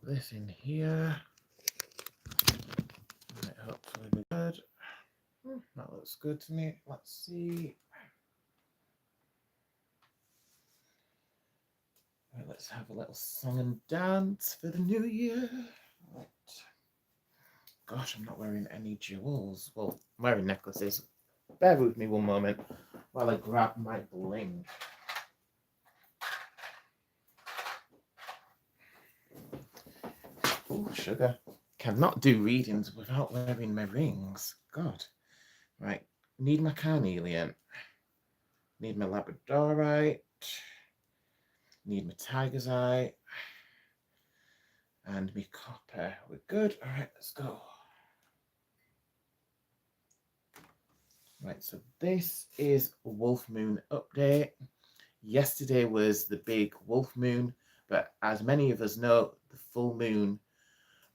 this in here. Might hopefully be good. That looks good to me. Let's see. Right, let's have a little song and dance for the new year. Right. Gosh, I'm not wearing any jewels. Well, I'm wearing necklaces. Bear with me one moment while I grab my bling. Oh, sugar. Cannot do readings without wearing my rings. God. Right. Need my carnelian. Need my labradorite. Need my tiger's eye. And my copper. We're good. All right, let's go. Right, so this is a Wolf Moon update. Yesterday was the big Wolf Moon, but as many of us know, the full moon,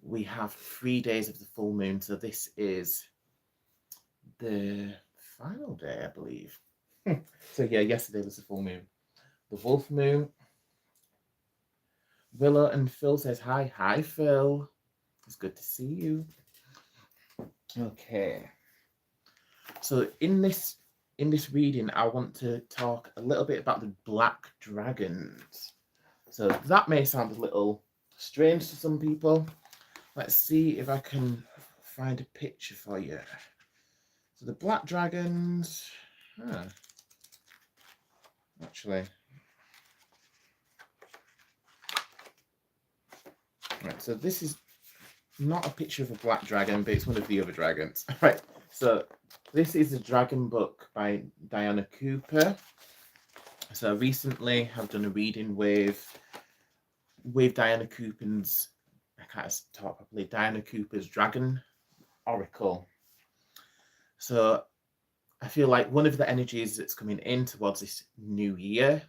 we have 3 days of the full moon. So this is the final day, I believe. So yeah, yesterday was the full moon. The Wolf Moon. Willow and Phil says hi. Hi, Phil. It's good to see you. Okay. So in this reading, I want to talk a little bit about the black dragons. So that may sound a little strange to some people. Let's see if I can find a picture for you. So the black dragons, actually, right, so this is not a picture of a black dragon, but it's one of the other dragons. Right, so this is a dragon book by Diana Cooper. So recently I've done a reading with Diana Cooper's, I can't talk properly, Diana Cooper's Dragon Oracle. So I feel like one of the energies that's coming in towards this new year,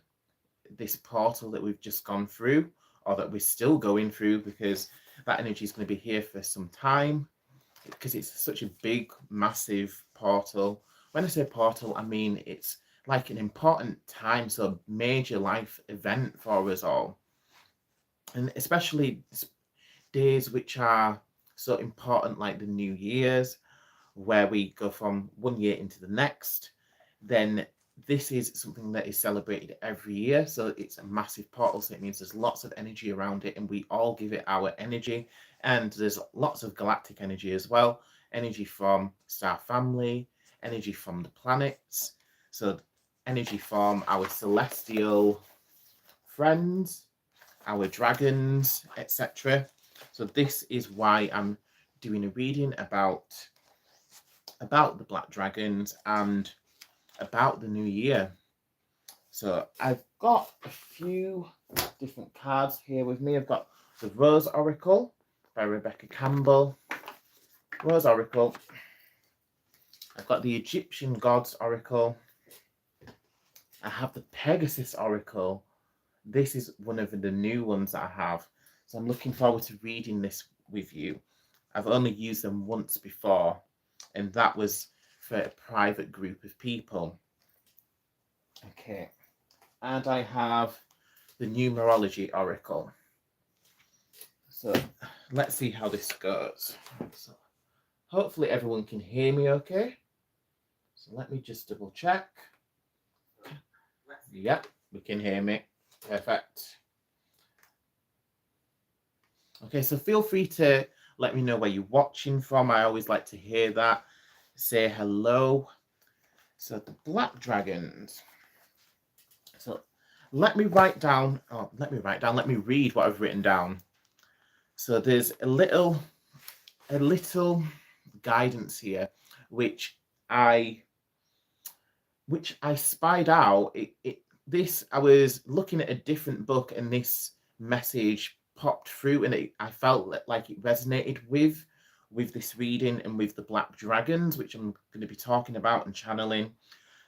this portal that we've just gone through, or that we're still going through, because that energy is going to be here for some time, because it's such a big, massive portal. When I say portal, I mean it's like an important time, so major life event for us all. And especially days which are so important, like the New Year's, where we go from one year into the next, then this is something that is celebrated every year. So it's a massive portal, so it means there's lots of energy around it, and we all give it our energy. And there's lots of galactic energy as well, energy from star family, energy from the planets, so energy from our celestial friends, our dragons, etc. So this is why I'm doing a reading about the black dragons and about the new year. So I've got a few different cards here with me. I've got the Rose Oracle by Rebecca Campbell. Rose Oracle. I've got the Egyptian Gods Oracle. I have the Pegasus Oracle. This is one of the new ones that I have. So I'm looking forward to reading this with you. I've only used them once before, and that was for a private group of people. Okay, and I have the Numerology Oracle. So let's see how this goes. So hopefully everyone can hear me okay. So let me just double check. Yep, we can hear me. Perfect. Okay, so feel free to let me know where you're watching from. I always like to hear that. Say hello. So the black dragons. So let me read what I've written down. So there's a little guidance here, which I spied out. I was looking at a different book, and this message popped through, and I felt like it resonated with this reading and with the black dragons, which I'm going to be talking about and channeling.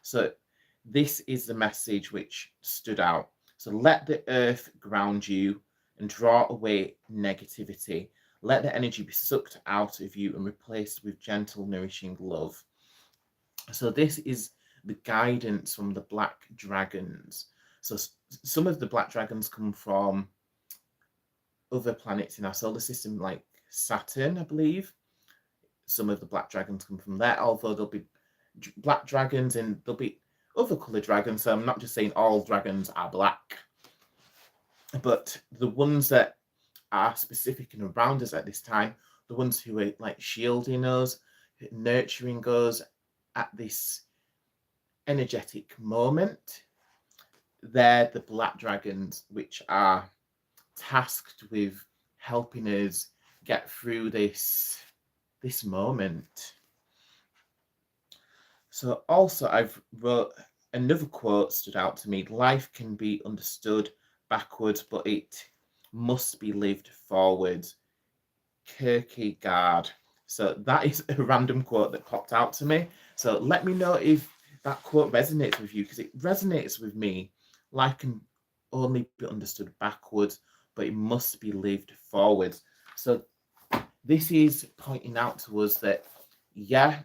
So this is the message which stood out. So let the earth ground you and draw away negativity. Let the energy be sucked out of you and replaced with gentle, nourishing love. So this is the guidance from the black dragons. So some of the black dragons come from other planets in our solar system, like Saturn, I believe. Some of the black dragons come from there, although there'll be black dragons and there'll be other coloured dragons. So I'm not just saying all dragons are black, but the ones that are specific and around us at this time, the ones who are like shielding us, nurturing us at this energetic moment, they're the black dragons, which are tasked with helping us get through this moment. So also I've wrote another quote stood out to me: life can be understood backwards, but it must be lived forwards. Kierkegaard. So that is a random quote that popped out to me. So let me know if that quote resonates with you, because it resonates with me. Life can only be understood backwards, but it must be lived forwards. So this is pointing out to us that, yeah,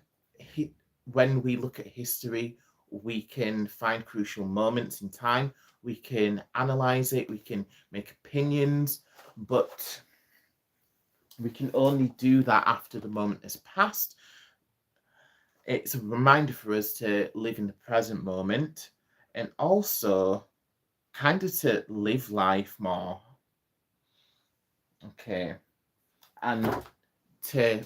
when we look at history, we can find crucial moments in time. We can analyze it. We can make opinions, but we can only do that after the moment has passed. It's a reminder for us to live in the present moment, and also kind of to live life more. Okay. And to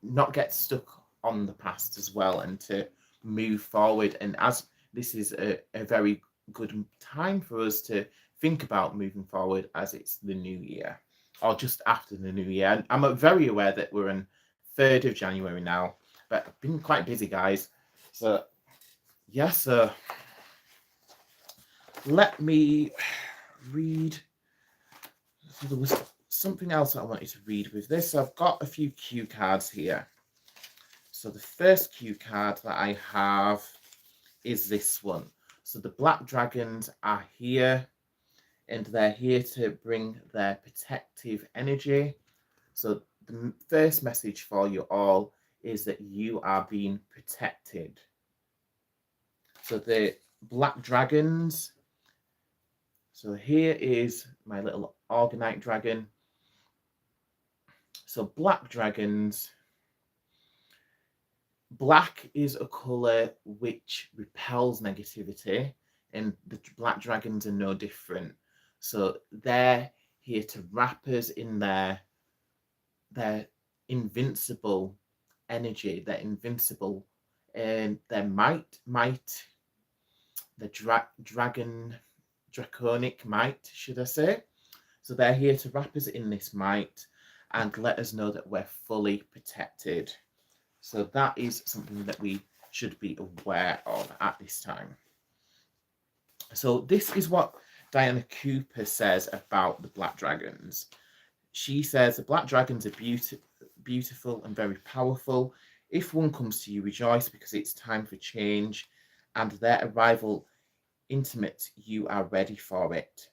not get stuck on the past as well, and to move forward. And as this is a very good time for us to think about moving forward, as it's the new year, or just after the new year. And I'm very aware that we're on 3rd of January now, but I've been quite busy, guys. So yeah, so let me read. So there was something else I wanted to read with this. I've got a few cue cards here. So the first cue card that I have is this one. So the black dragons are here, and they're here to bring their protective energy. So the first message for you all is that you are being protected. So the black dragons. So here is my little Organite dragon. So black dragons. Black is a colour which repels negativity, and the black dragons are no different. So they're here to wrap us in their invincible energy, their invincible, and their might, the draconic might, should I say. So they're here to wrap us in this might and let us know that we're fully protected. So that is something that we should be aware of at this time. So this is what Diana Cooper says about the black dragons. She says the black dragons are beautiful and very powerful. If one comes to you, rejoice, because it's time for change, and their arrival intimate, you are ready for it.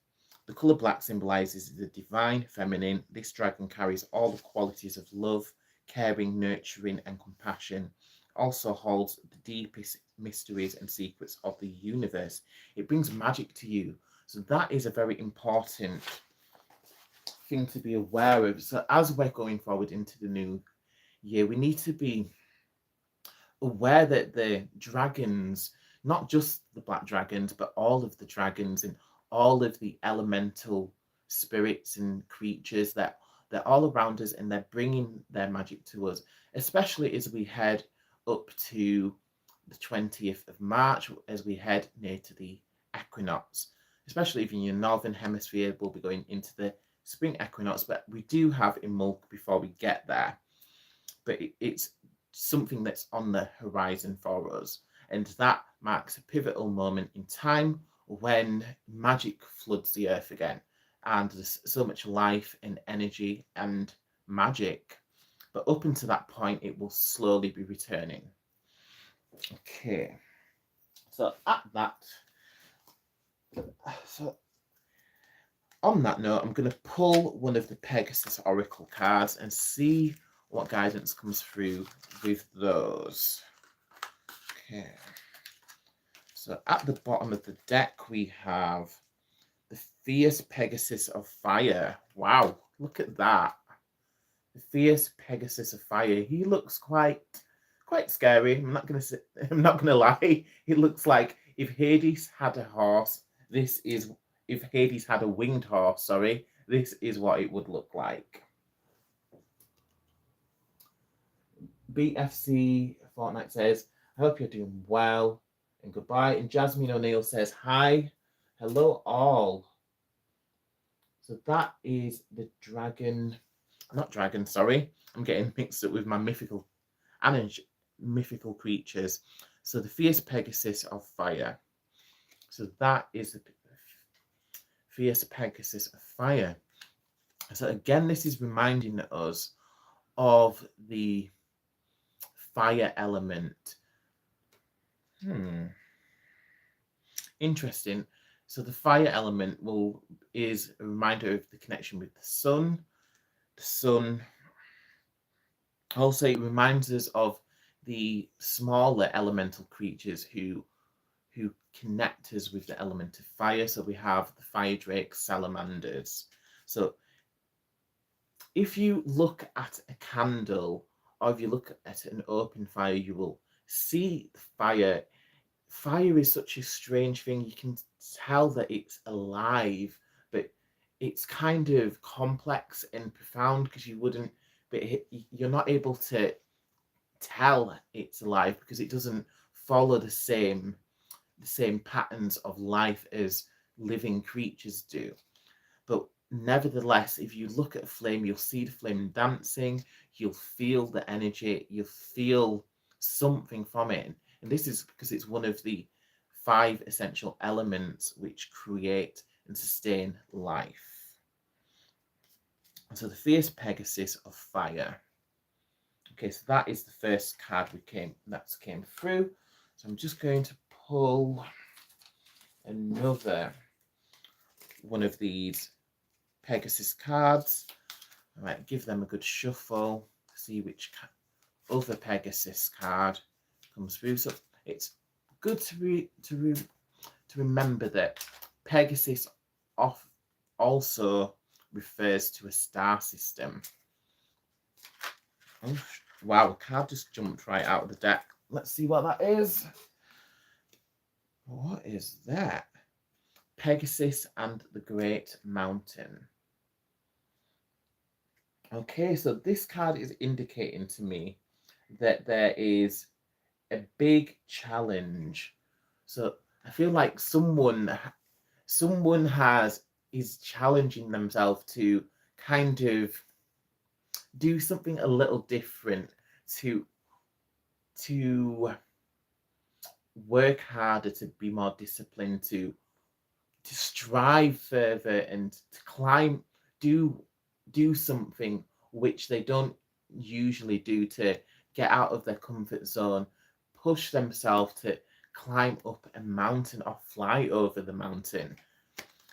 The colour black symbolises the divine feminine. This dragon carries all the qualities of love, caring, nurturing, and compassion. Also holds the deepest mysteries and secrets of the universe. It brings magic to you. So that is a very important thing to be aware of. So as we're going forward into the new year, we need to be aware that the dragons, not just the black dragons, but all of the dragons and all of the elemental spirits and creatures, that they're all around us, and they're bringing their magic to us, especially as we head up to the 20th of March, as we head near to the equinox. Especially if in your northern hemisphere, we'll be going into the spring equinox, but we do have Imulk before we get there. But it's something that's on the horizon for us, and that marks a pivotal moment in time when magic floods the earth again, and there's so much life and energy and magic. But up until that point, it will slowly be returning. Okay, so on that note, I'm going to pull one of the Pegasus Oracle cards and see what guidance comes through with those. Okay. So at the bottom of the deck, we have the Fierce Pegasus of Fire. Wow. Look at that. The fierce Pegasus of fire. He looks quite scary. I'm not gonna lie. It looks like if Hades had a horse, this is if Hades had a winged horse, sorry, this is what it would look like. BFC Fortnite says, I hope you're doing well and goodbye. And Jasmine O'Neill says, hi, hello all. So that is the dragon, not dragon, sorry. I'm getting mixed up with my mythical creatures. So the fierce Pegasus of fire. So that is the fierce Pegasus of fire. So again, this is reminding us of the fire element. Interesting. So the fire element is a reminder of the connection with the sun. The sun also, it reminds us of the smaller elemental creatures who connect us with the element of fire. So we have the fire drakes, salamanders. So if you look at a candle or if you look at an open fire, you will see the fire. Fire is such a strange thing. You can tell that it's alive, but it's kind of complex and profound because you're not able to tell it's alive because it doesn't follow the same patterns of life as living creatures do. But nevertheless, if you look at a flame, you'll see the flame dancing, you'll feel the energy, you'll feel something from it. And this is because it's one of the 5 essential elements which create and sustain life. So the fierce Pegasus of fire. Okay, so that is the first card that came through. So I'm just going to pull another one of these Pegasus cards. I might give them a good shuffle, see which other Pegasus card comes through. So it's good to remember that Pegasus also refers to a star system. Oh, wow, a card just jumped right out of the deck. Let's see what that is. What is that? Pegasus and the Great Mountain. Okay, so this card is indicating to me that there is a big challenge. So I feel like someone is challenging themselves to kind of do something a little different, to work harder, to be more disciplined, to strive further and to climb, do something which they don't usually do, to get out of their comfort zone, push themselves to climb up a mountain or fly over the mountain.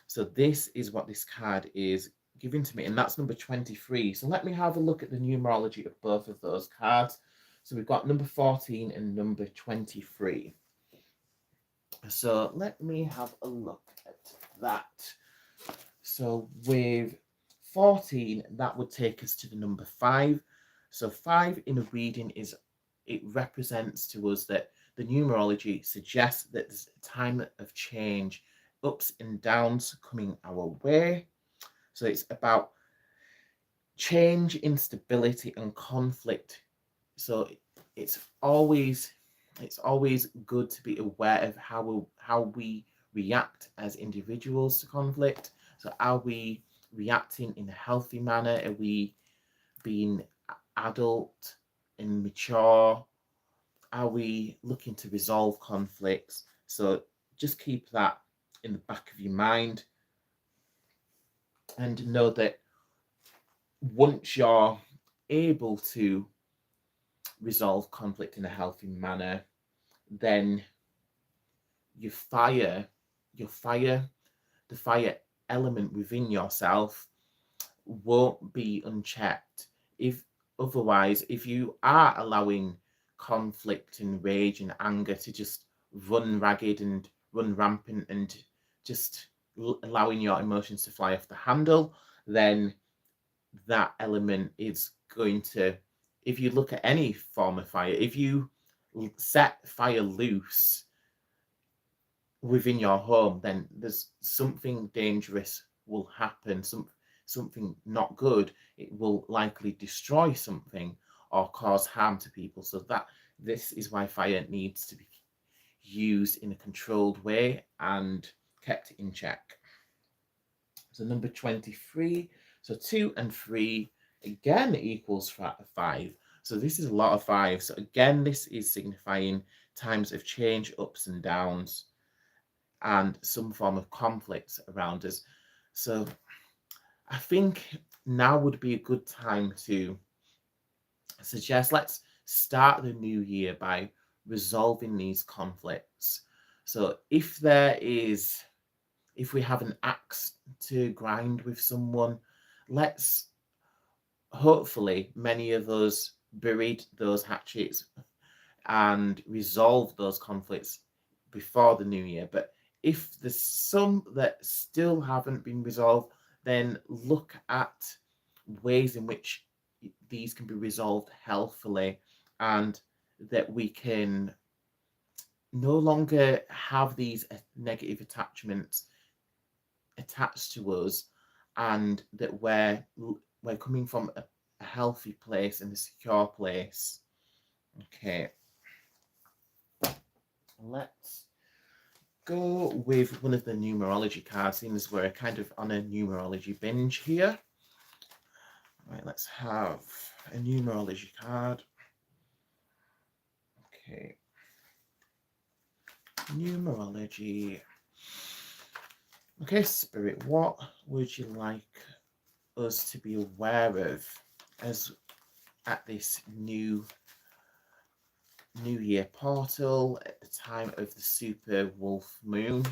So this is what this card is giving to me, and that's number 23. So let me have a look at the numerology of both of those cards. So we've got number 14 and number 23. So let me have a look at that. So with 14, that would take us to the number 5. So 5 in a reading it represents to us that the numerology suggests that there's a time of change, ups and downs coming our way. So it's about change, instability, and conflict. So it's always good to be aware of how we react as individuals to conflict. So are we reacting in a healthy manner? Are we being adult and mature? Are we looking to resolve conflicts? So just keep that in the back of your mind and know that once you're able to resolve conflict in a healthy manner, then the fire element within yourself won't be unchecked. If you are allowing conflict and rage and anger to just run ragged and run rampant and just allowing your emotions to fly off the handle, then that element is going to, if you look at any form of fire, if you set fire loose within your home, then there's something dangerous will happen, something not good. It will likely destroy something or cause harm to people. So that this is why fire needs to be used in a controlled way and kept in check. So number 23, so 2 and 3 again equals 5. So this is a lot of 5. So again, this is signifying times of change, ups and downs, and some form of conflicts around us. So I think now would be a good time to suggest let's start the new year by resolving these conflicts. So if we have an axe to grind with someone, let's hopefully many of us buried those hatchets and resolve those conflicts before the new year. But if there's some that still haven't been resolved, then look at ways in which these can be resolved healthfully, and that we can no longer have these negative attachments attached to us, and that we're coming from a healthy place and a secure place. Okay, let's go with one of the numerology cards, seeing as we're kind of on a numerology binge here. Right, let's have a numerology card. Okay, numerology. Okay, Spirit, what would you like us to be aware of as at this new year portal at the time of the super wolf moon?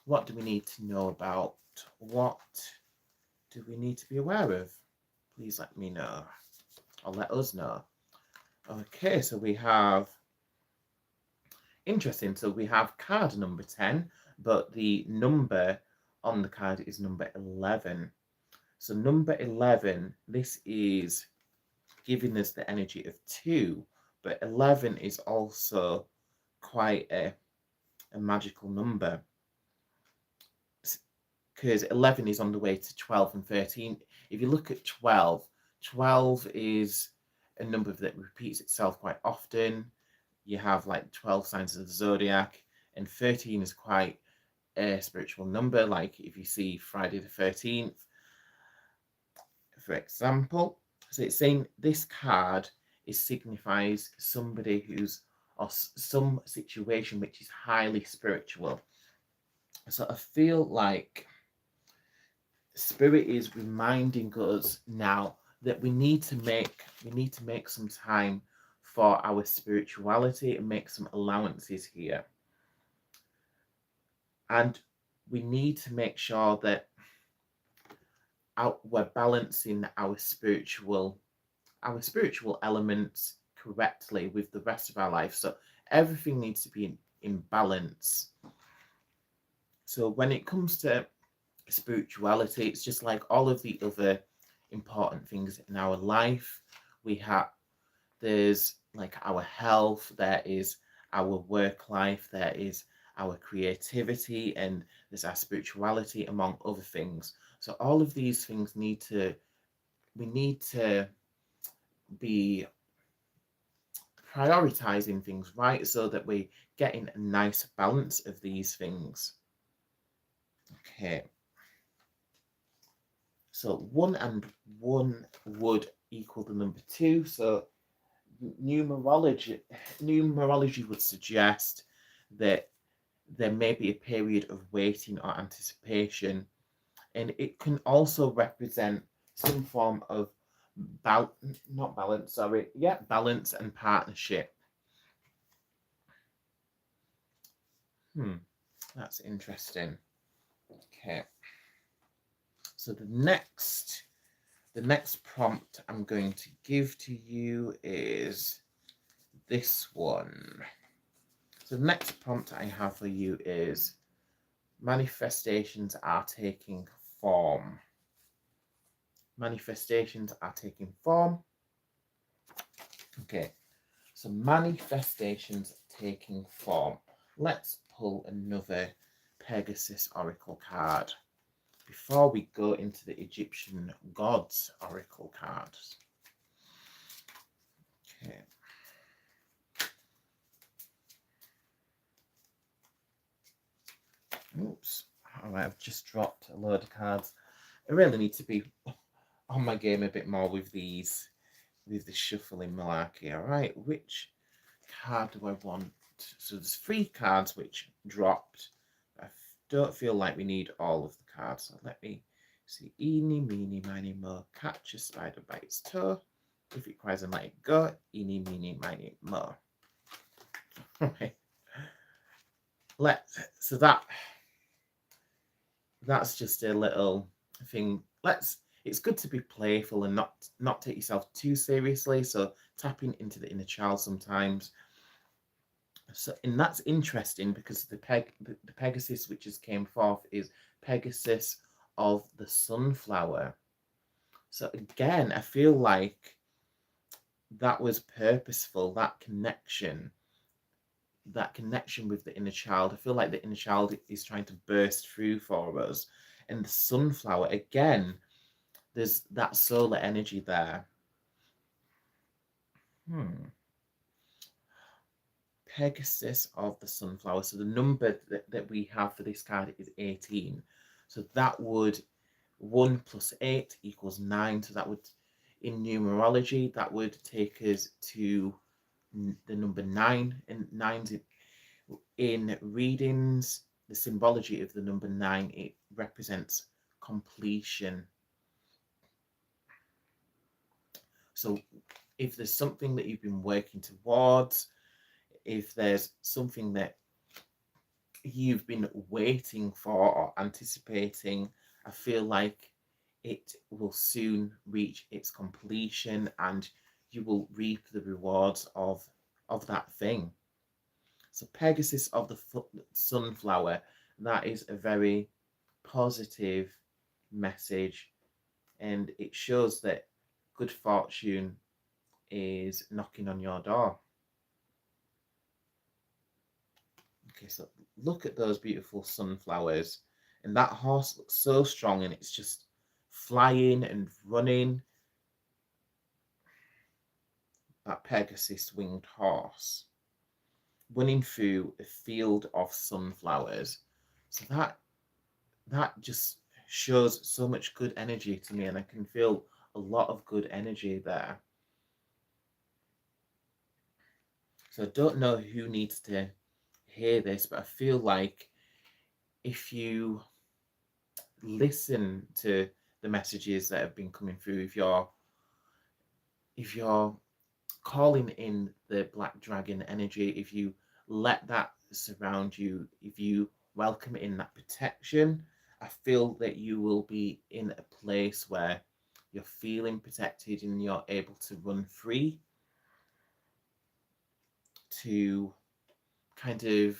What do we need to know about? What do we need to be aware of? Please let me know, or let us know. Okay, so we have, interesting, so we have card number 10, but the number on the card is number 11. So number 11, this is giving us the energy of 2, but 11 is also quite a magical number, because 11 is on the way to 12 and 13. If you look at 12, 12 is a number that repeats itself quite often. You have like 12 signs of the zodiac, and 13 is quite a spiritual number, like if you see Friday the 13th, for example. So it's saying this card signifies somebody who's, or some situation which is highly spiritual. So I feel like Spirit is reminding us now that we need to make some time for our spirituality and make some allowances here. And we need to make sure that we're balancing our spiritual elements correctly with the rest of our life. So everything needs to be in balance. So when it comes to spirituality, it's just like all of the other important things in our life. There's like our health, there is our work life, there is our creativity, and there's our spirituality, among other things. So all of these things we need to be prioritizing things right, so that we're getting a nice balance of these things. Okay. So 1 and 1 would equal the number 2. So numerology would suggest that there may be a period of waiting or anticipation, and it can also represent some form of balance and partnership. That's interesting. Okay. So the next prompt I'm going to give to you is this one. So the next prompt I have for you is manifestations are taking form. Manifestations are taking form. Okay, so manifestations taking form. Let's pull another Pegasus Oracle card before we go into the Egyptian gods Oracle cards. Okay. Oops. All right, I've just dropped a load of cards. I really need to be on my game a bit more with these, with the shuffling malarkey. All right, which card do I want? So there's 3 cards which dropped. I don't feel like we need all of the cards. So let me see. Eeny, meeny, miny, mo. Catch a spider by its toe. If it cries and let it go. Eeny, meeny, miny, mo. Okay. So that's just a little thing. It's good to be playful and not take yourself too seriously. So tapping into the inner child sometimes. So, and that's interesting because the Pegasus which has came forth is Pegasus of the sunflower. So again, I feel like that was purposeful, that connection with the inner child. I feel like the inner child is trying to burst through for us. And the sunflower, again, there's that solar energy there. Pegasus of the sunflower. So the number that we have for this card is 18. So that would 1 plus 8 equals 9. So that would, in numerology, that would take us to the number 9. And 9's in readings, the symbology of the number 9, it represents completion. So if there's something that you've been working towards, if there's something that you've been waiting for or anticipating, I feel like it will soon reach its completion and you will reap the rewards of that thing. So Pegasus of the sunflower, that is a very positive message, and it shows that good fortune is knocking on your door. Okay, so look at those beautiful sunflowers, and that horse looks so strong, and it's just flying and running. That Pegasus winged horse running through a field of sunflowers. So that just shows so much good energy to me, and I can feel a lot of good energy there. So I don't know who needs to hear this, but I feel like if you listen to the messages that have been coming through, if you're calling in the black dragon energy, if you let that surround you, if you welcome in that protection, I feel that you will be in a place where you're feeling protected and you're able to run free, to kind of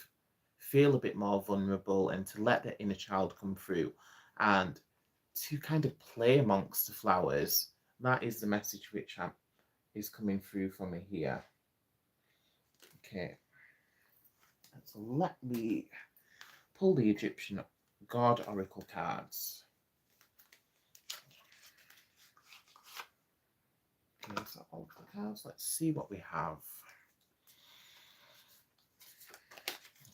feel a bit more vulnerable and to let the inner child come through and to kind of play amongst the flowers. That is the message which is coming through for me here. Okay, so let me pull the Egyptian God Oracle cards. Okay, so all the cards. Let's see what we have.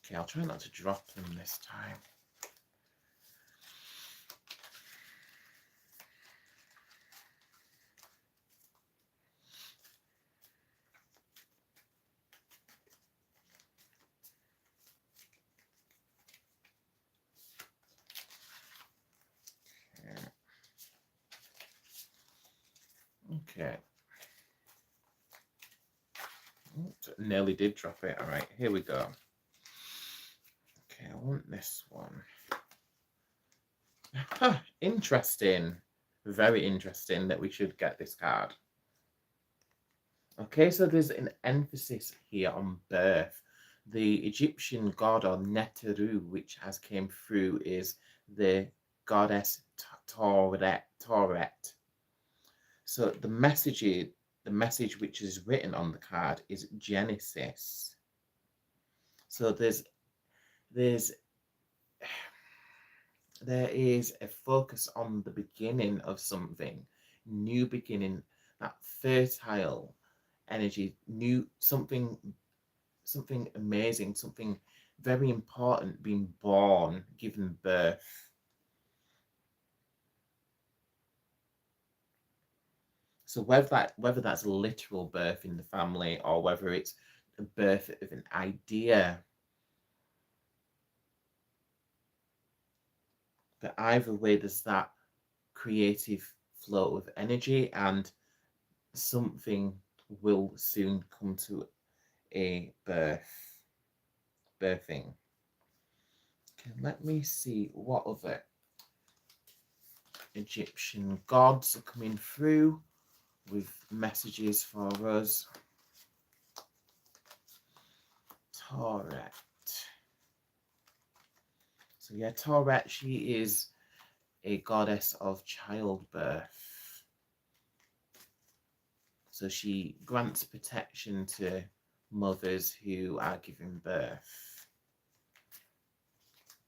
Okay, I'll try not to drop them this time. Okay. Oops, nearly did drop it. All right, here we go. Okay, I want this one. Interesting. Very interesting that we should get this card. Okay, so there's an emphasis here on birth. The Egyptian god or Neteru, which has came through, is the goddess Tauret. So the message which is written on the card is Genesis. So there's there is a focus on the beginning of something, new beginning, that fertile energy, new something amazing, something very important being born, given birth. So whether that's literal birth in the family or whether it's a birth of an idea, but either way there's that creative flow of energy, and something will soon come to a birthing. Okay, let me see what other Egyptian gods are coming through with messages for us. Tauret. So yeah, Tauret, she is a goddess of childbirth. So she grants protection to mothers who are giving birth,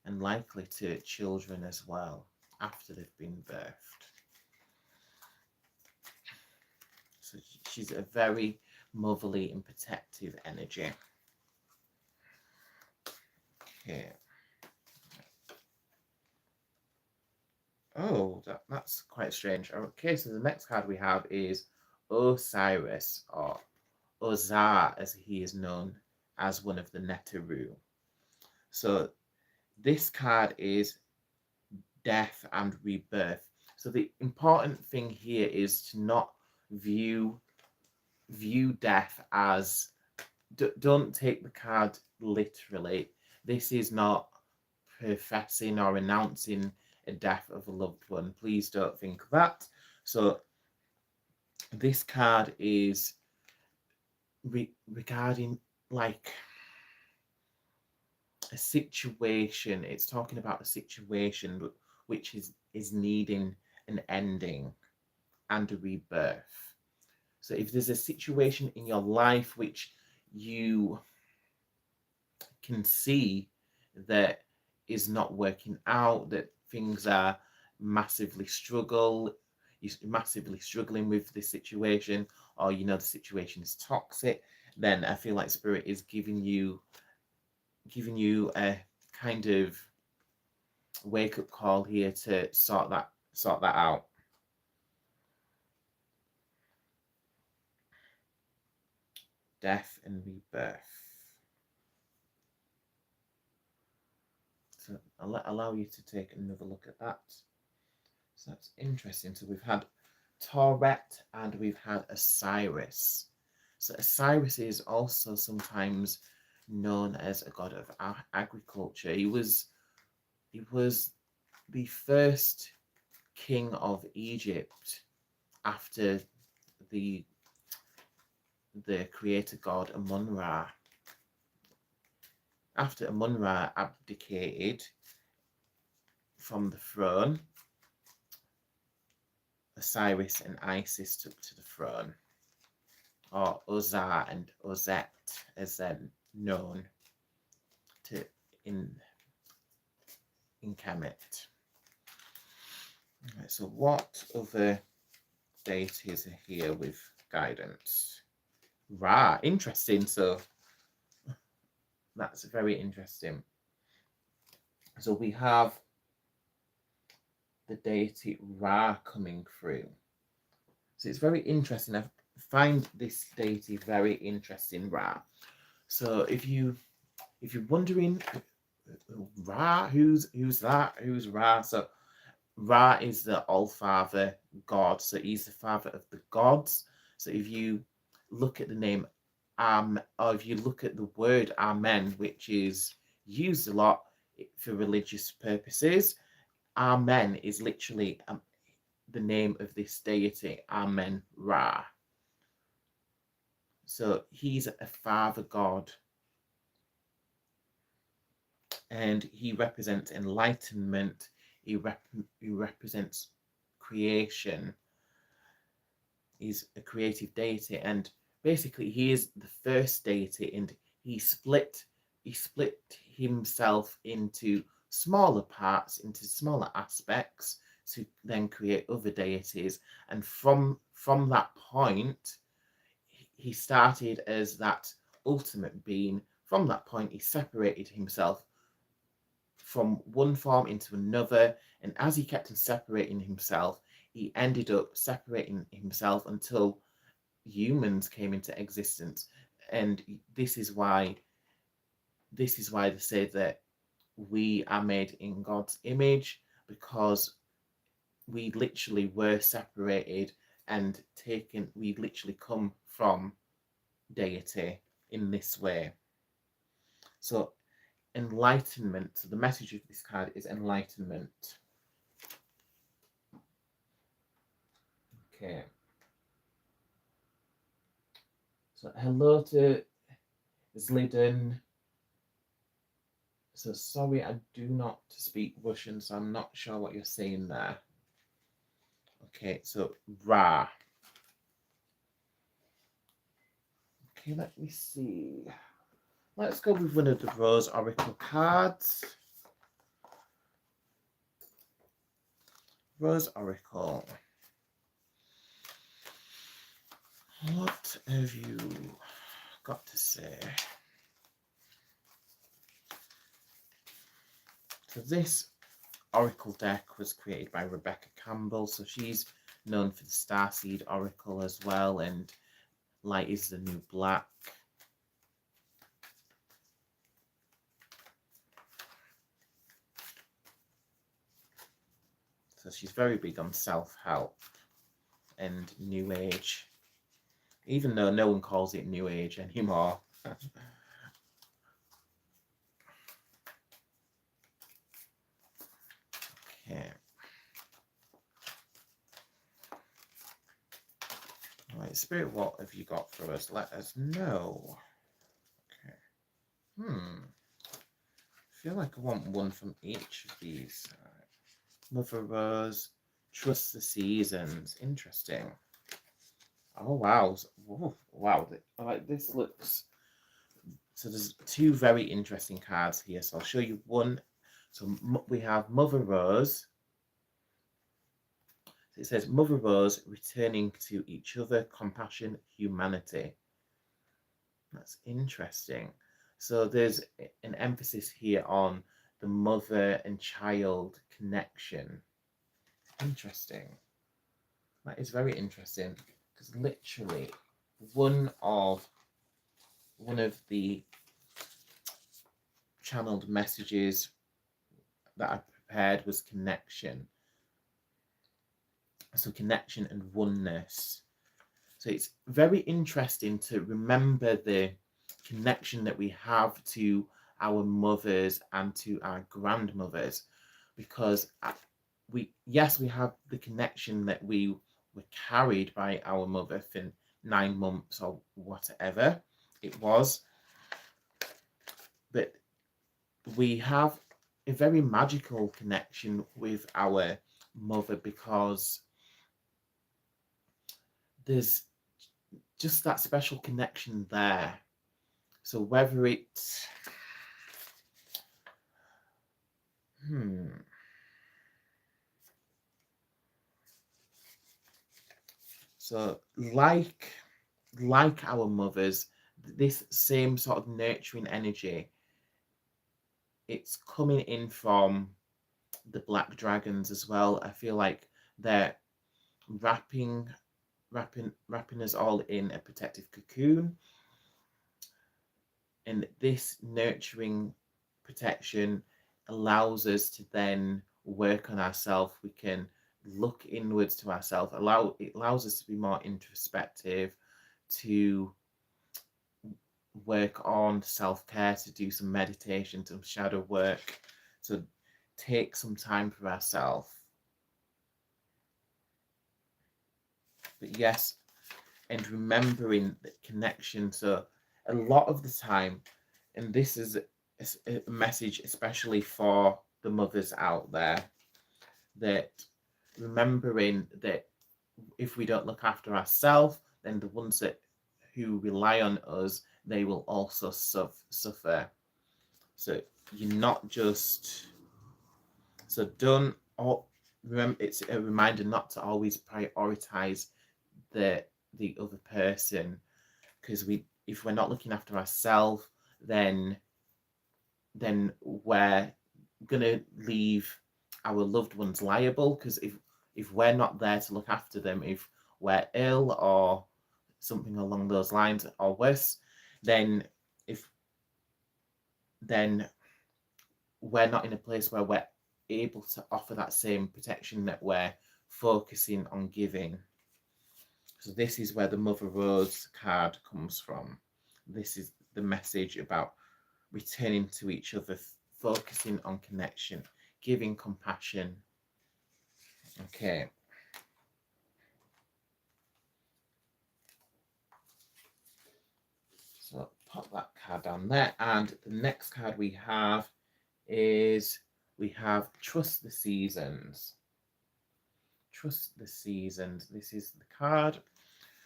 and likely to children as well after they've been birthed. So she's a very motherly and protective energy. Okay. Oh, that's quite strange. Okay, so the next card we have is Osiris, or Ozar, as he is known as one of the Neteru. So this card is death and rebirth. So the important thing here is to not view death as, don't take the card literally. This is not professing or announcing a death of a loved one. Please don't think that. So this card is regarding like a situation. It's talking about a situation which is needing an ending and a rebirth. So if there's a situation in your life which you can see that is not working out, that things are massively you're massively struggling with this situation, or you know the situation is toxic, then I feel like Spirit is giving you a kind of wake up call here to sort that out. Death and rebirth. So I'll allow you to take another look at that. So that's interesting. So we've had Tauret and we've had Osiris. So Osiris is also sometimes known as a god of agriculture. He was the first king of Egypt after the creator god Amun-Ra. After Amun-Ra abdicated from the throne, Osiris and Isis took to the throne, or Ozar and Ozet, as they're known to in Kemet. Right, so what other deities are here with guidance? Ra, interesting. So that's very interesting. So we have the deity Ra coming through. So it's very interesting. I find this deity very interesting, Ra. So if you're wondering, Ra, who's that? Who's Ra? So Ra is the All-Father God. So he's the father of the gods. So if you look at the name or if you look at the word Amen, which is used a lot for religious purposes, Amen is literally the name of this deity, Amen Ra. So he's a father god, and he represents enlightenment. He represents creation. He's a creative deity, and basically he is the first deity, and he split himself into smaller parts, into smaller aspects, to then create other deities. And from that point, he started as that ultimate being. From that point, he separated himself from one form into another, and as he kept on separating himself, he ended up separating himself until humans came into existence. And this is why they say that we are made in God's image, because we literally were separated and taken, we literally come from deity in this way. So enlightenment, so the message of this card is enlightenment. Okay. So hello to Zliden. So sorry, I do not speak Russian, so I'm not sure what you're saying there. Okay, so Ra. Okay, let me see. Let's go with one of the Rose Oracle cards. Rose Oracle. What have you got to say? So this Oracle deck was created by Rebecca Campbell, so she's known for the Starseed Oracle as well, and Light is the New Black. So she's very big on self-help and New Age, even though no one calls it New Age anymore. Okay. All right, Spirit, what have you got for us? Let us know. Okay. I feel like I want one from each of these. Mother Rose, Trust the Seasons. Interesting. Oh, wow. Whoa, wow. All right, this looks... So there's two very interesting cards here. So I'll show you one. So we have Mother Rose. So it says, Mother Rose, returning to each other, compassion, humanity. That's interesting. So there's an emphasis here on the mother and child connection. Interesting. That is very interesting, because literally one of the channeled messages that I prepared was connection. So connection and oneness. So it's very interesting to remember the connection that we have to our mothers and to our grandmothers, because we have the connection that we were carried by our mother for 9 months or whatever it was, but we have a very magical connection with our mother, because there's just that special connection there. So whether it's so like our mothers, this same sort of nurturing energy, it's coming in from the black dragons as well. I feel like they're wrapping us all in a protective cocoon, and this nurturing protection allows us to then work on ourselves. We can look inwards to ourselves. It allows us to be more introspective, to work on self-care, to do some meditation, some shadow work, to take some time for ourselves. But yes, and remembering the connection. So a lot of the time, and this is a message especially for the mothers out there, that remembering that if we don't look after ourselves, then the ones who rely on us, they will also suffer. So you're not just, so don't, remember, it's a reminder not to always prioritize the other person, because if we're not looking after ourselves, then we're gonna leave our loved ones liable, because if we're not there to look after them, if we're ill or something along those lines, or worse, then then we're not in a place where we're able to offer that same protection that we're focusing on giving. So this is where the Mother Rose card comes from. This is the message about returning to each other, focusing on connection, giving compassion. Okay. So pop that card down there. And the next card we have is, we have Trust the Seasons. Trust the Seasons. This is the card.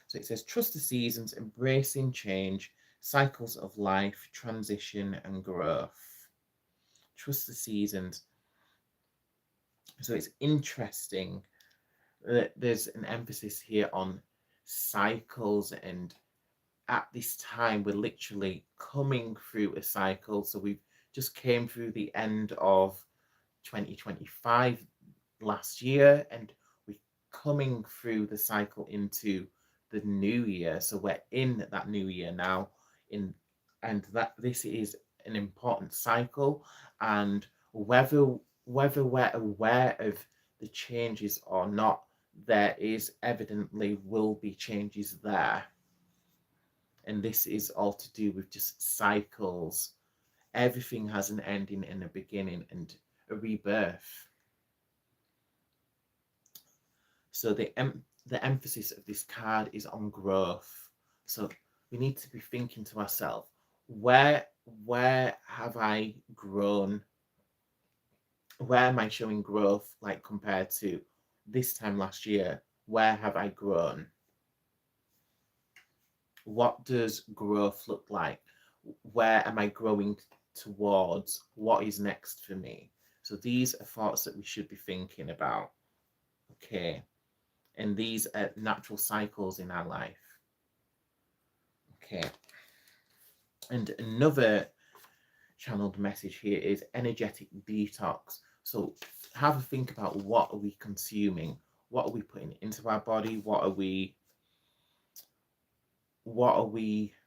So it says, trust the seasons, embracing change, cycles of life, transition and growth. Trust the seasons. So it's interesting that there's an emphasis here on cycles, and at this time we're literally coming through a cycle. So we've just came through the end of 2025 last year, and we're coming through the cycle into the new year. So we're in that new year now, and that this is an important cycle, and whether we're aware of the changes or not, there is evidently will be changes there. And this is all to do with just cycles. Everything has an ending and a beginning and a rebirth. So the emphasis of this card is on growth. So we need to be thinking to ourselves, where have I grown? Where am I showing growth, like compared to this time last year? Where have I grown? What does growth look like? Where am I growing towards? What is next for me? So these are thoughts that we should be thinking about. Okay. And these are natural cycles in our life. Okay. And another channeled message here is energetic detox. So have a think about, what are we consuming? What are we putting into our body? What are we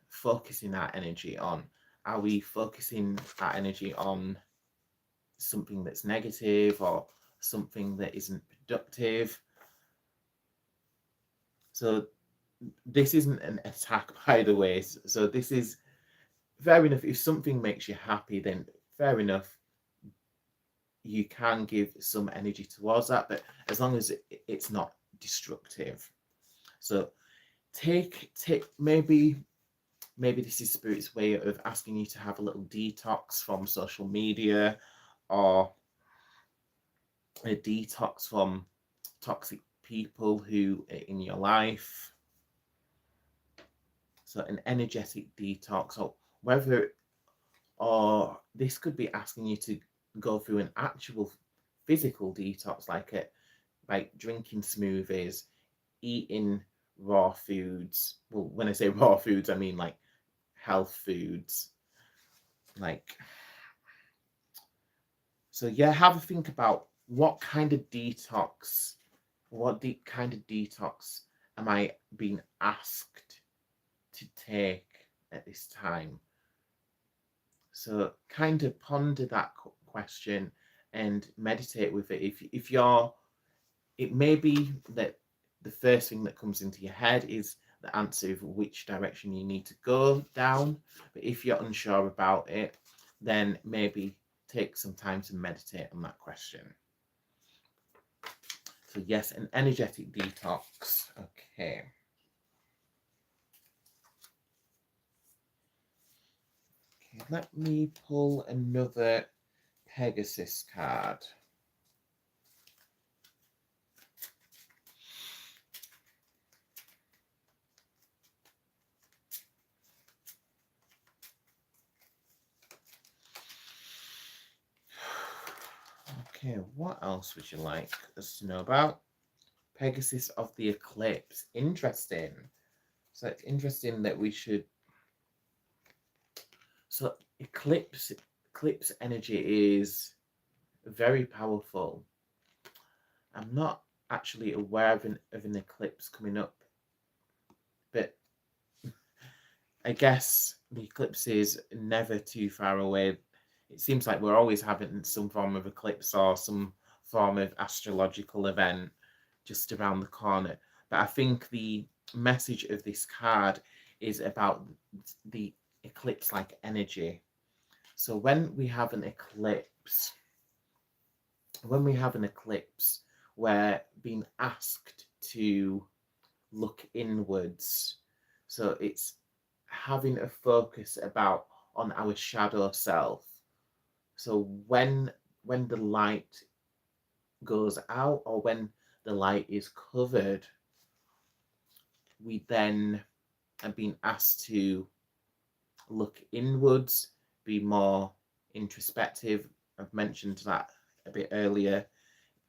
focusing our energy on? Are we focusing our energy on something that's negative or something that isn't productive? So this isn't an attack, by the way. So this is fair enough. If something makes you happy, then fair enough. You can give some energy towards that, but as long as it's not destructive. So take maybe this is Spirit's way of asking you to have a little detox from social media, or a detox from toxic people who are in your life. So an energetic detox, or this could be asking you to go through an actual physical detox, like drinking smoothies, eating raw foods. Well, when I say raw foods, I mean like health foods. So yeah, have a think about what kind of detox am I being asked to take at this time. So kind of ponder that question and meditate with it. If you're, it may be that the first thing that comes into your head is the answer of which direction you need to go down. But if you're unsure about it, then maybe take some time to meditate on that question. So yes, an energetic detox. Okay. Let me pull another Pegasus card. Okay, what else would you like us to know about? Pegasus of the eclipse. Interesting. So it's interesting that we should. So eclipse energy is very powerful. I'm not actually aware of an eclipse coming up, but I guess the eclipse is never too far away. It seems like we're always having some form of eclipse or some form of astrological event just around the corner. But I think the message of this card is about the eclipse like energy. So when we have an eclipse, we're being asked to look inwards. So it's having a focus about on our shadow self. So when the light goes out or when the light is covered, we then are being asked to look inwards, be more introspective. I've mentioned that a bit earlier,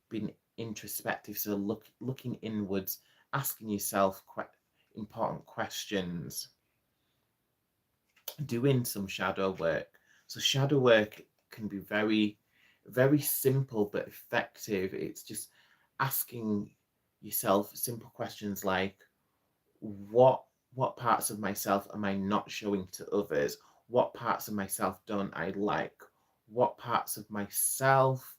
being introspective. So looking inwards, asking yourself quite important questions, doing some shadow work. So shadow work can be very simple but effective. It's just asking yourself simple questions like, what parts of myself am I not showing to others? What parts of myself don't I like? What parts of myself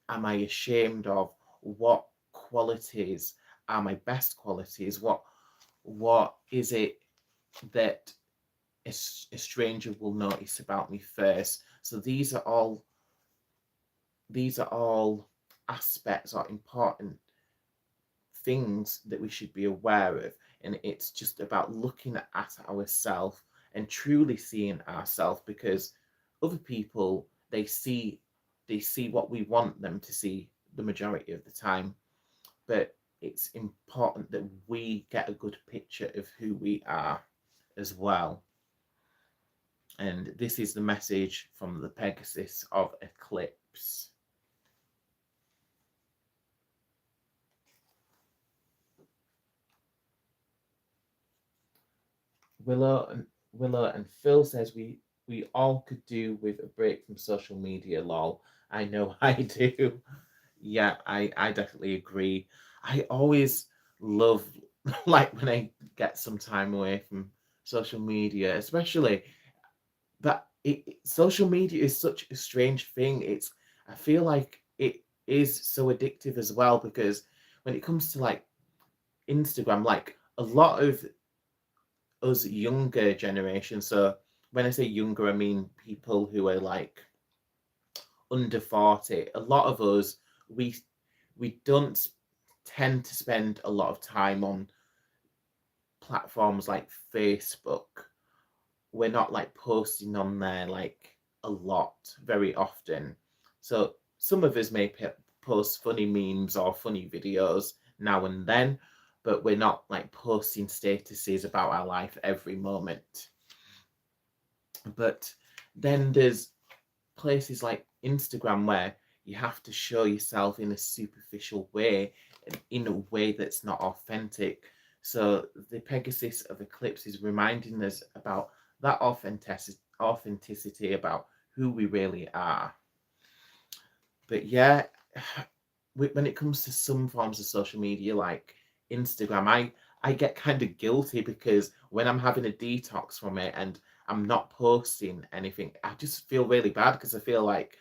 am I ashamed of? What qualities are my best qualities? What is it that a stranger will notice about me first? So these are all aspects or important things that we should be aware of, and it's just about looking at ourselves and truly seeing ourselves, because other people, they see what we want them to see the majority of the time, but it's important that we get a good picture of who we are as well. And this is the message from the Pegasus of Eclipse. Willow and Phil says we all could do with a break from social media. Lol. I know I do. Yeah, I definitely agree. I always love like when I get some time away from social media, especially that social media is such a strange thing. It's I feel like it is so addictive as well, because when it comes to like Instagram, like a lot of us younger generation. So when I say younger, I mean people who are like under 40. A lot of us, we we don't tend to spend a lot of time on platforms like Facebook. We're not like posting on there like a lot very often. So some of us may post funny memes or funny videos now and then, but we're not like posting statuses about our life every moment. But then there's places like Instagram where you have to show yourself in a superficial way, in a way that's not authentic. So the Pegasus of Eclipse is reminding us about that authenticity about who we really are. But yeah, when it comes to some forms of social media like Instagram, I get kind of guilty, because when I'm having a detox from it and I'm not posting anything, I just feel really bad, because I feel like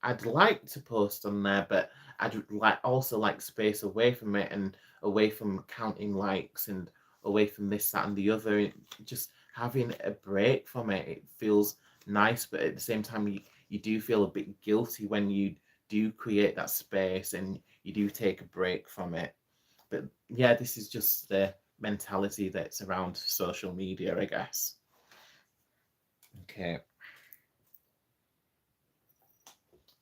I'd like to post on there, but I'd like also like space away from it and away from counting likes and away from this, that, and the other. Just having a break from it, it feels nice, but at the same time, you do feel a bit guilty when you do create that space and you do take a break from it. But yeah, this is just the mentality that's around social media, I guess. Okay.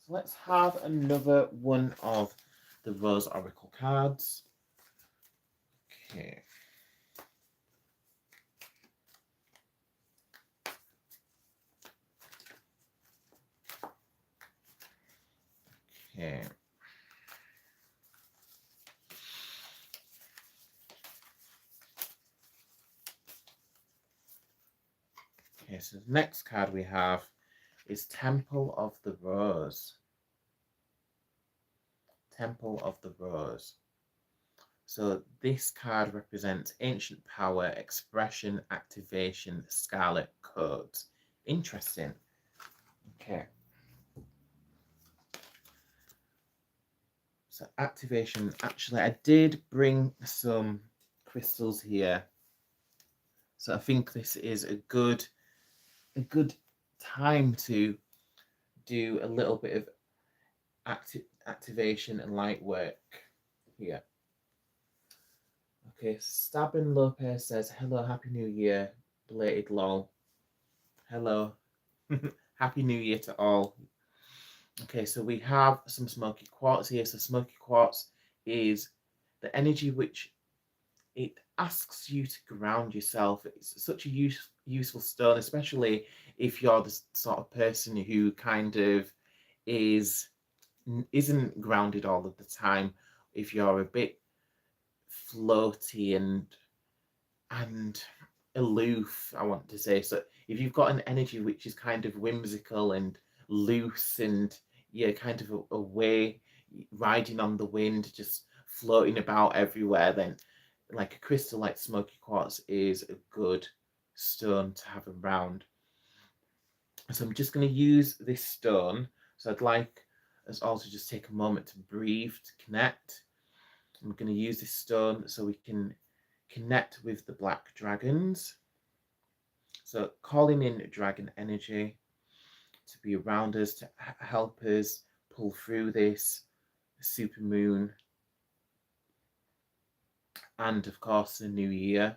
So let's have another one of the Rose Oracle cards. Okay. Okay, so the next card we have is Temple of the Rose. Temple of the Rose. So this card represents ancient power, expression, activation, scarlet codes. Interesting. Okay. So activation. Actually, I did bring some crystals here. So I think this is a good time to do a little bit of activation and light work here. Okay, Stabin Lopez says, hello, Happy New Year, belated lol. Hello. Happy New Year to all. Okay, so we have some smoky quartz here. So smoky quartz is the energy which it asks you to ground yourself. It's such a useful stone, especially if you're the sort of person who kind of isn't grounded all of the time. If you're a bit floaty and aloof, I want to say. So if you've got an energy which is kind of whimsical and loose and yeah, kind of away, riding on the wind, just floating about everywhere, then like a crystal like smoky quartz is a good stone to have around. So I'm just going to use this stone. So I'd like us all to just take a moment to breathe, to connect. I'm going to use this stone so we can connect with the black dragons. So calling in dragon energy to be around us, to help us pull through this super moon and of course the new year.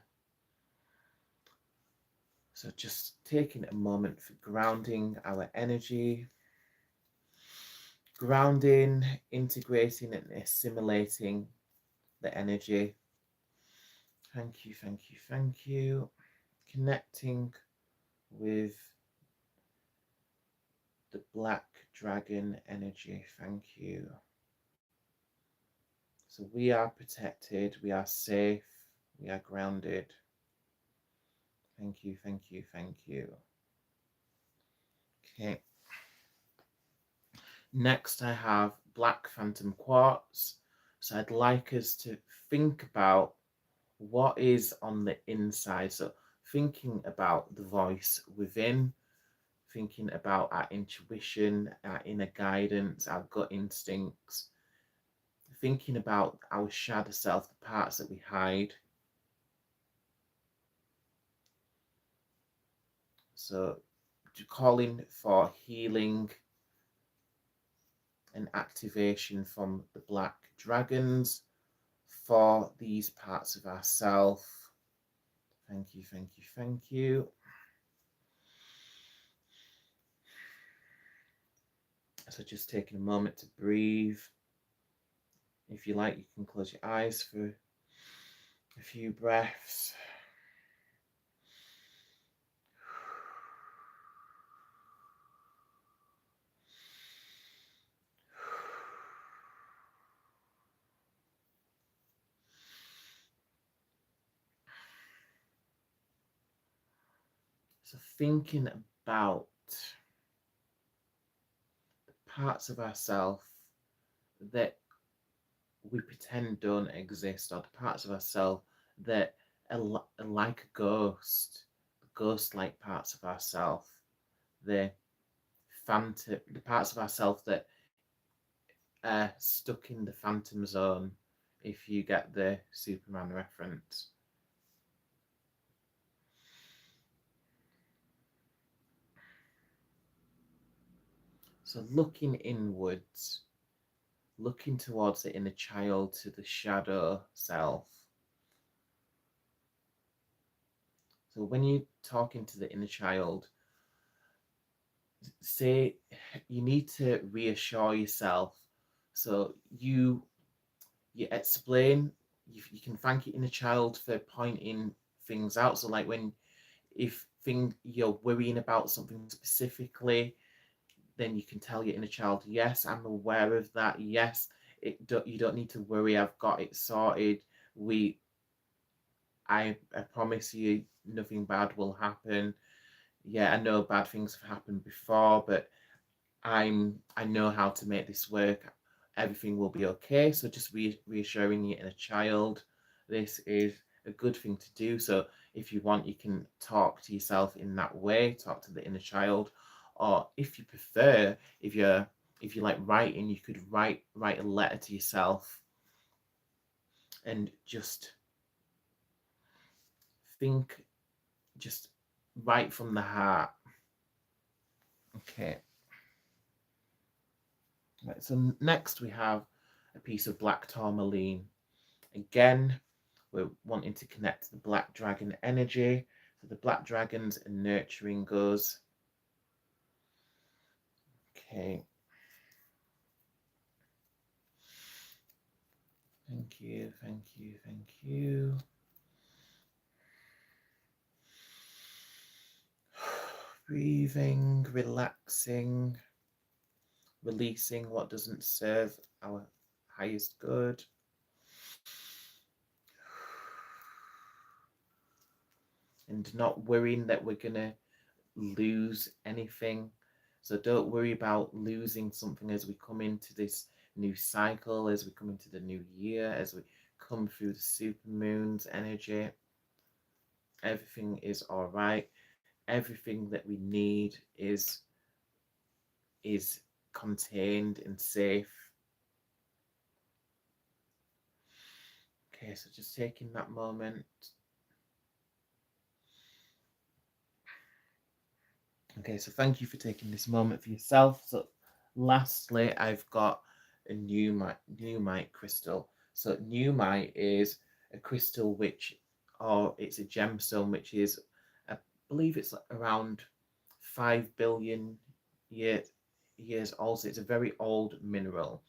So just taking a moment for grounding our energy, grounding, integrating and assimilating the energy. Thank you, thank you, thank you. Connecting with the black dragon energy. Thank you. So we are protected, we are safe, we are grounded. Thank you, thank you, thank you. Okay. Next I have black phantom quartz. So I'd like us to think about what is on the inside. So thinking about the voice within, thinking about our intuition, our inner guidance, our gut instincts, thinking about our shadow self, the parts that we hide. So calling for healing and activation from the black dragons for these parts of ourself. Thank you, thank you, thank you. So just taking a moment to breathe. If you like, you can close your eyes for a few breaths. So thinking about the parts of ourselves that we pretend don't exist, or the parts of ourselves that are like a ghost, ghost-like parts of ourselves, the phantom, the parts of ourselves that are stuck in the phantom zone, if you get the Superman reference. So looking inwards, looking towards the inner child, to the shadow self. So when you're talking to the inner child, say you need to reassure yourself. So you explain, you can thank your inner child for pointing things out. So like when you're worrying about something specifically, then you can tell your inner child, yes, I'm aware of that. Yes, you don't need to worry. I've got it sorted. I promise you nothing bad will happen. yeah, I know bad things have happened before, but I know how to make this work. Everything will be okay. So just reassuring your inner child, this is a good thing to do. So if you want, you can talk to yourself in that way, talk to the inner child, or if you prefer, if you like writing, you could write a letter to yourself and just think, just write from the heart. Okay. Right, so next we have a piece of black tourmaline. Again, we're wanting to connect to the black dragon energy. So the black dragons are nurturing us. Okay. Thank you, thank you, thank you. Breathing, relaxing, releasing what doesn't serve our highest good. And not worrying that we're going to lose anything. So don't worry about losing something as we come into this new cycle, as we come into the new year, as we come through the supermoon's energy. Everything is all right. Everything that we need is contained and safe. Okay, so just taking that moment. Okay, so thank you for taking this moment for yourself. So lastly, I've got a Numite crystal. So Numite is a crystal which, or it's a gemstone which is, I believe it's around 5 billion years old. So it's a very old mineral.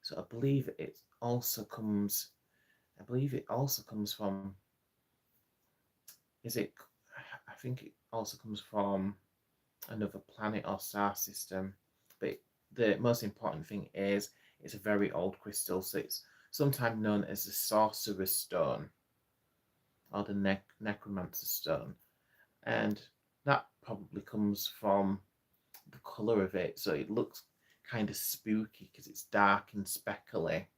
So I believe it also comes from, is it, I think it also comes from another planet or star system. But the most important thing is it's a very old crystal, so it's sometimes known as the sorcerer's stone or the necromancer's stone, and that probably comes from the color of it. So it looks kind of spooky because it's dark and speckly.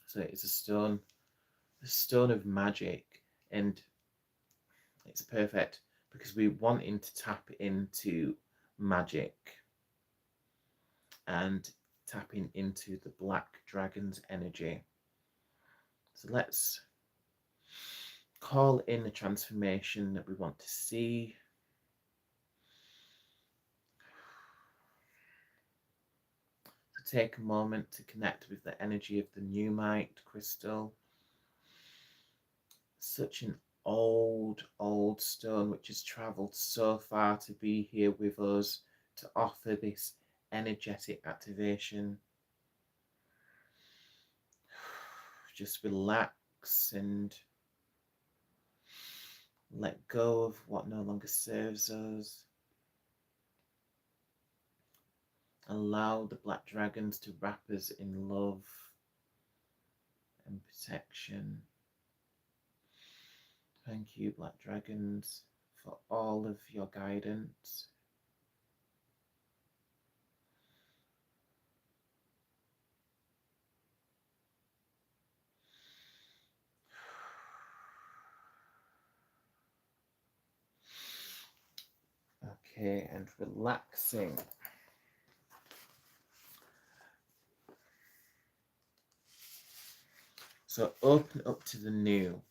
So it's a stone of magic, and it's perfect because we're wanting to tap into magic and tapping into the black dragon's energy. So let's call in the transformation that we want to see. So take a moment to connect with the energy of the Numite crystal. Such an old stone which has travelled so far to be here with us to offer this energetic activation. Just relax and let go of what no longer serves us. Allow the black dragons to wrap us in love and protection. Thank you, black dragons, for all of your guidance. Okay, and relaxing. So open up to the new.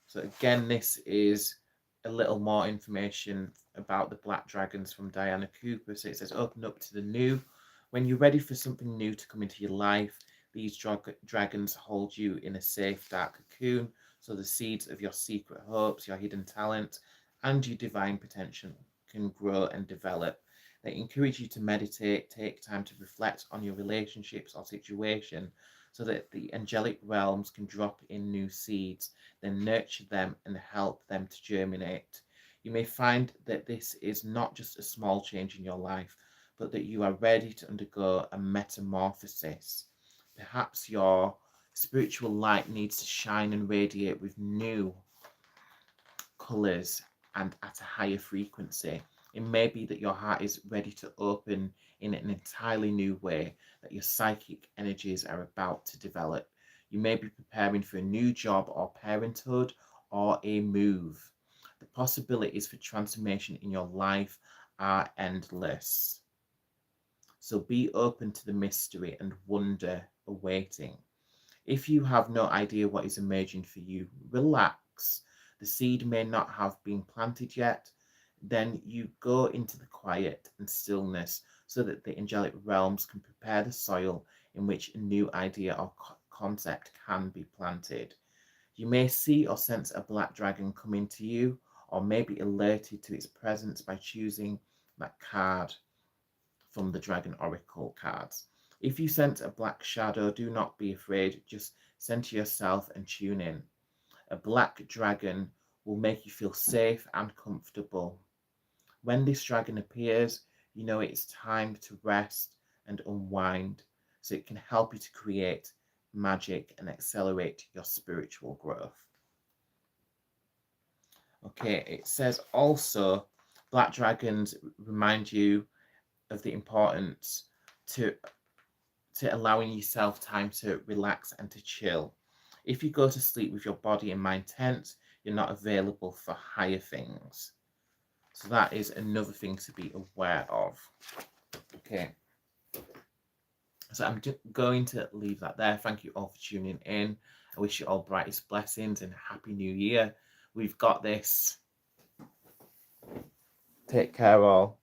So again, this is a little more information about the black dragons from Diana Cooper. So it says open up to the new. When you're ready for something new to come into your life, these dragons hold you in a safe, dark cocoon. So the seeds of your secret hopes, your hidden talent, and your divine potential can grow and develop. They encourage you to meditate, take time to reflect on your relationships or situation so that the angelic realms can drop in new seeds, then nurture them and help them to germinate. You may find that this is not just a small change in your life, but that you are ready to undergo a metamorphosis. Perhaps your spiritual light needs to shine and radiate with new colours and at a higher frequency. It may be that your heart is ready to open in an entirely new way, that your psychic energies are about to develop. You may be preparing for a new job or parenthood or a move. The possibilities for transformation in your life are endless. So be open to the mystery and wonder awaiting. If you have no idea what is emerging for you, relax. The seed may not have been planted yet. Then you go into the quiet and stillness so that the angelic realms can prepare the soil in which a new idea or concept can be planted. You may see or sense a black dragon coming to you, or may be alerted to its presence by choosing that card from the Dragon Oracle cards. If you sense a black shadow, do not be afraid, just center yourself and tune in. A black dragon will make you feel safe and comfortable. When this dragon appears, you know it's time to rest and unwind, so it can help you to create magic and accelerate your spiritual growth. Okay, it says also black dragons remind you of the importance to allowing yourself time to relax and to chill. If you go to sleep with your body and mind tense, you're not available for higher things. So that is another thing to be aware of. Okay. So I'm just going to leave that there. Thank you all for tuning in. I wish you all brightest blessings and a happy new year. We've got this. Take care all.